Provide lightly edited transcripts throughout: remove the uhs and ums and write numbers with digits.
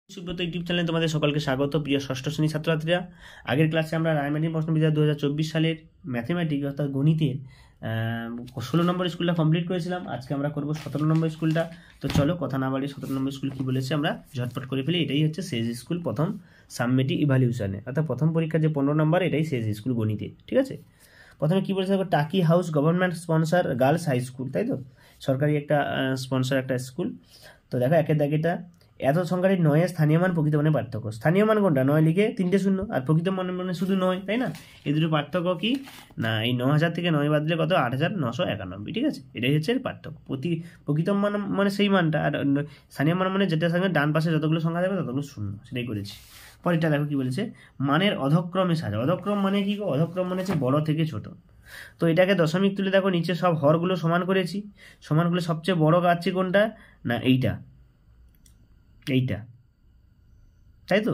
Subrata YouTube চ্যানেলে তোমাদের সকলকে স্বাগত। প্রিয় ষষ্ঠ শ্রেণীর ছাত্রছাত্রীরা, আগের ক্লাসে আমরা রায়মার্টিন প্রশ্নবিদ্যা 2024 সালের ম্যাথমেটিক্স অর্থাৎ গণিতের 16 নম্বর স্কুলটা কমপ্লিট করেছিলাম। আজকে আমরা করব 17 নম্বর স্কুলটা। তো চলো কথা না বাড়িয়ে 17 নম্বর স্কুল কী বলেছে আমরা ঝটপট করে ফেলি। এটাই হচ্ছে শেষ স্কুল প্রথম সাবমেটিভ ইভ্যালুয়েশনে, অর্থাৎ প্রথম পরীক্ষার যে 15 নম্বর, এটাই শেষ স্কুল গণিতে। ঠিক আছে, প্রথমে কী বলেছে দেখো, Taki house government sponsor girls high school, তাই তো, সরকারি একটা স্পন্সার একটা স্কুল। তো দেখো একের দাগেটা, এত সংখ্যার 9 স্থানীয় মান প্রকৃত মানের পার্থক্য। স্থানীয় মান কোনটা? 9 লিখে 3টে শূন্য, আর প্রকৃত মান মানে শুধু 9, তাই না? এই দুটো পার্থক্য কি না, এই 9000 থেকে 9 বাদ দিলে কত? 8991। ঠিক আছে, এটাই হচ্ছে এর পার্থক্য। প্রকৃত মান মানে সেই মানটা, আর স্থানীয় মান মানে যেটার সঙ্গে ডান পাশে যতগুলো সংখ্যা যাবে ততগুলো শূন্য, সেটাই করেছি। পরেরটা দেখো কি বলেছে, মানের অধক্রমে সাজা। অধক্রম মানে কি? অধক্রম মানে হচ্ছে বড় থেকে ছোট। তো এটাকে দশমিক তুলে দেখো, নিচে সব হরগুলো সমান করেছি। সমান করলে সবচেয়ে বড় কাটছি কোনটা না, এইটা, তাই তো।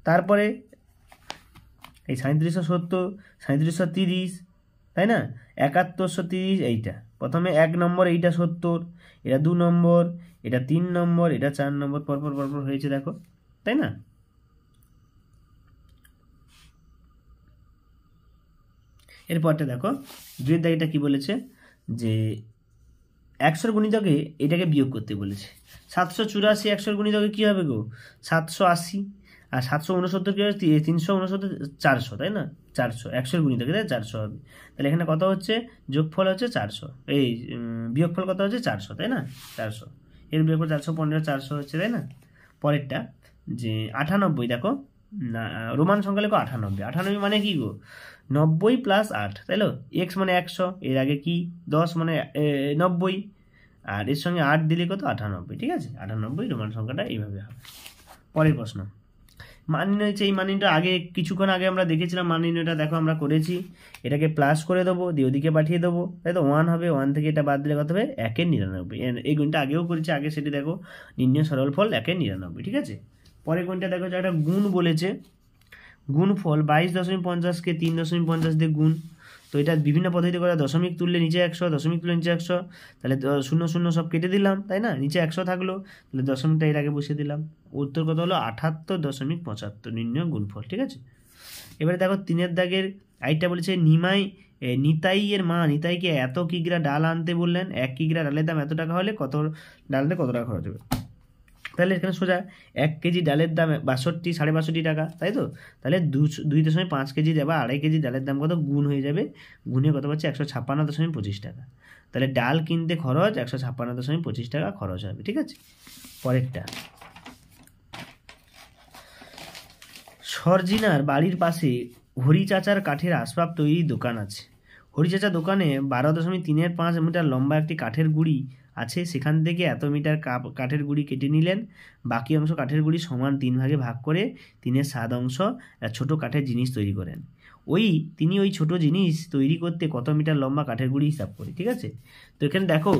তারপরে এই 3770, 3730, তাই না, 7130, এইটা প্রথমে 1 নম্বর, এইটা 70, এটা 2 নম্বর, এটা 3 নম্বর, এটা 4 নম্বর, পরপর হয়েছে দেখো, তাই না? এরপরটা দেখো, দুয়ের দাগেটা কি বলেছে যে 100 গুণিতকে এটাকে বিয়োগ করতে বলেছে। 784 100 গুণিতকে কী হবে গো? 780। আর 769 কী হবে? 369 400, তাই না? 400 100 গুণিতকে, তাই 400 হবে। তাহলে এখানে কত হচ্ছে? যোগফল হচ্ছে 400, এই বিয়োগফল কত হচ্ছে? 400, তাই না? 400 এর বিয়োগফল 415, 400 হচ্ছে, তাই না? পরেরটা যে 98, দেখো না, রোমান সংখ্যা লেখো 98। 98 মানে কি গো? 90 প্লাস 8, তাই তো। এক্স মানে 100, এর আগে কি 10 মানে 90, আর এর সঙ্গে 8 দিলে কত? 98। ঠিক আছে, 98 রোমান সংখ্যাটা এইভাবে হবে। পরের প্রশ্ন, মান নির্ণয় হচ্ছে, এই মান নির্ণয়টা আগে কিছুক্ষণ আগে আমরা দেখেছিলাম। মান নির্ণয়টা দেখো আমরা করেছি, এটাকে প্লাস করে দেবো, দিয়ে ওদিকে পাঠিয়ে দেবো, তাই তো। 1 হবে, 1 থেকে এটা বাদ দিলে কত হবে? 1/99। এই গুণটা আগেও করেছি, আগে সেটি দেখো, নির্ণয় সরল ফল 1/99। ঠিক আছে, পরের গুণটা দেখো, যে একটা গুণ বলেছে, গুণফল 22.50-কে 3.50 দিয়ে গুণ। তো এটা বিভিন্ন পদ্ধতিতে করা, দশমিক তুললে নিচে 100, দশমিক তুললে নিচে 100, তাহলে 0 সব কেটে দিলাম, তাই না? নিচে 100 থাকলো, তাহলে দশমিকটা এর আগে বসিয়ে দিলাম। উত্তর কত হলো? 78.75 নির্ণয় গুণফল। ঠিক আছে, এবারে দেখো 3-এর দাগের আইটা বলেছে, নিতাইয়ের মা নিতাইকে এত কিগ্রা ডাল আনতে বললেন। 1 কিগ্রা ডালের দাম এত টাকা হলে কত ডাল আনতে কত টাকা খরচ হবে? তাহলে এখানে সোজা 1 কেজি ডালের দাম 62 টাকা, তাই তো। তাহলে 2.5 কেজি বা 2.5 কেজি ডালের দাম কত? গুণ হয়ে যাবে, গুণে কত পাচ্ছে? 156.25 টাকা। তাহলে ডাল কিনতে খরচ 156.25 টাকা খরচ হবে। ঠিক আছে, পরেরটা, সরজিনার বাড়ির পাশে হরি চাচার কাঠের আসবাব তৈরির দোকান আছে। হরি চাচার দোকানে 12.35 মিটার লম্বা একটি কাঠের গুঁড়ি আছে। সেখান থেকে এত মিটার কাঠের গুঁড়ি কেটে নিলেন। বাকি অংশ কাঠের গুঁড়ি সমান 3 ভাগে ভাগ করে 3/7 অংশ ছোট কাঠের জিনিস তৈরি করেন। তিনি ওই ছোট জিনিস তৈরি করতে কত মিটার লম্বা কাঠের গুঁড়ি হিসাব করে। ঠিক আছে, তো এখানে দেখো,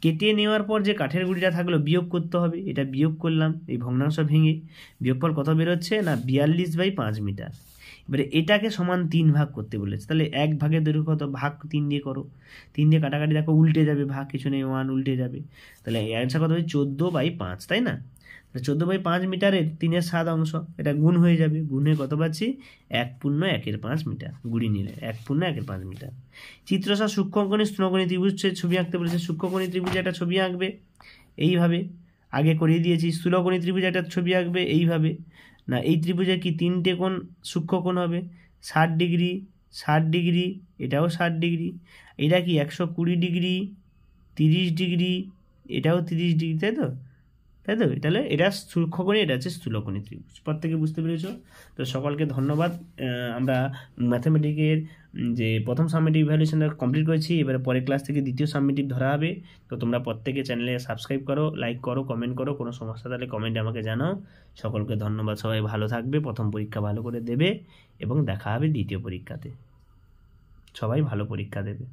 কেটে নেওয়ার পর যে কাঠের গুঁড়িটা থাকলো বিয়োগ করতে হবে। এটা বিয়োগ করলাম, এই ভগ্নাংশ ভেঙে বিয়োগফল কত বেরোচ্ছে না, 42/5 মিটার। এবারে এটাকে সমান 3 ভাগ করতে বলেছে। তাহলে 1 ভাগের দৈর্ঘ্য কত? ভাগ 3 দিয়ে করো, 3 দিয়ে কাটাকাটি দেখো উল্টে যাবে, ভাগ কিছু নেই, 1 উল্টে যাবে। তাহলে অ্যান্সার কত হবে? 14/5, তাই না? 14/5 মিটারের 3/7 অংশ, এটা গুণ হয়ে যাবে। গুণে কত পাচ্ছি? 1.1/5 মিটার। গুড়ি নিলে 1.1/5 মিটার। চিত্রসার সূক্ষ্মকোণী স্থূলকোণী ত্রিভুজের ছবি আঁকতে বলেছে। সূক্ষ্মকোণী ত্রিভুজে একটা ছবি আঁকবে এইভাবে, আগে করিয়ে দিয়েছি। স্থূলকোণী ত্রিভুজে একটা ছবি আঁকবে এইভাবে। না, এই ত্রিভুজের কি 3টে কোণ সূক্ষ্মকোণ হবে, 60 ডিগ্রি, 60 ডিগ্রি, এটাও 60 ডিগ্রি। এটা কি 120 ডিগ্রি, 30 ডিগ্রি, এটাও 30 ডিগ্রি, তাই তো। তাহলে এটা সূক্ষ্মকোণী, এটা হচ্ছে স্থূলকোণী ত্রিভুজ। প্রত্যেকে বুঝতে পেরেছো? তো সকলকে ধন্যবাদ। আমরা ম্যাথমেটিকের যে প্রথম সাবমেটিভ ইভ্যালুয়েশনটা কমপ্লিট করেছি। এবারে পরের ক্লাস থেকে দ্বিতীয় সাবমেটিভ ধরা হবে। তো তোমরা প্রত্যেকে চ্যানেলে সাবস্ক্রাইব করো, লাইক করো, কমেন্ট করো। কোনো সমস্যা তাহলে কমেন্টে আমাকে জানাও। সকলকে ধন্যবাদ, সবাই ভালো থাকবে, প্রথম পরীক্ষা ভালো করে দেবে এবং দেখা হবে দ্বিতীয় পরীক্ষাতে। সবাই ভালো পরীক্ষা দেবে।